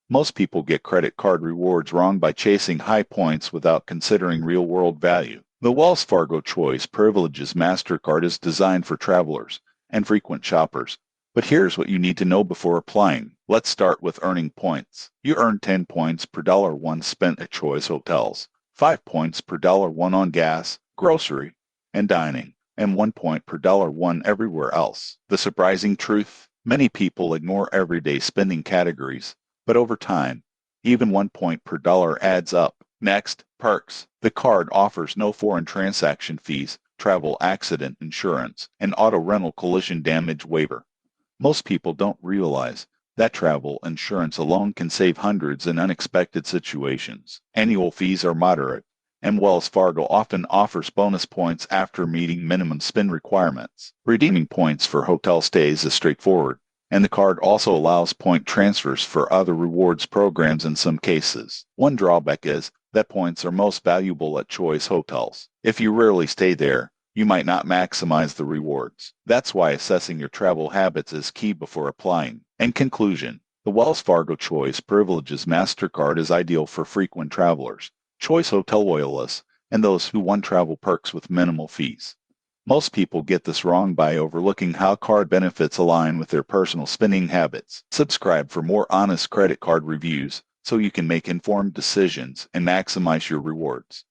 Most people get credit card rewards wrong by chasing high points without considering real-world value. The Wells Fargo Choice Privileges MasterCard is designed for travelers and frequent shoppers. But here's what you need to know before applying. Let's start with earning points. You earn 10 points per $1 spent at Choice Hotels, 5 points per $1 on gas, grocery, and dining, and 1 point per $1 everywhere else. The surprising truth? Many people ignore everyday spending categories, but over time, even 1 point per $1 adds up. Next, perks. The card offers no foreign transaction fees, travel accident insurance, and auto rental collision damage waiver. Most people don't realize that travel insurance alone can save hundreds in unexpected situations. Annual fees are moderate, and Wells Fargo often offers bonus points after meeting minimum spend requirements. Redeeming points for hotel stays is straightforward, and the card also allows point transfers for other rewards programs in some cases. One drawback is that points are most valuable at Choice Hotels. If you rarely stay there, you might not maximize the rewards. That's why assessing your travel habits is key before applying. In conclusion, the Wells Fargo Choice Privileges MasterCard is ideal for frequent travelers, Choice Hotel loyalists, and those who want travel perks with minimal fees. Most people get this wrong by overlooking how card benefits align with their personal spending habits. Subscribe for more honest credit card reviews so you can make informed decisions and maximize your rewards.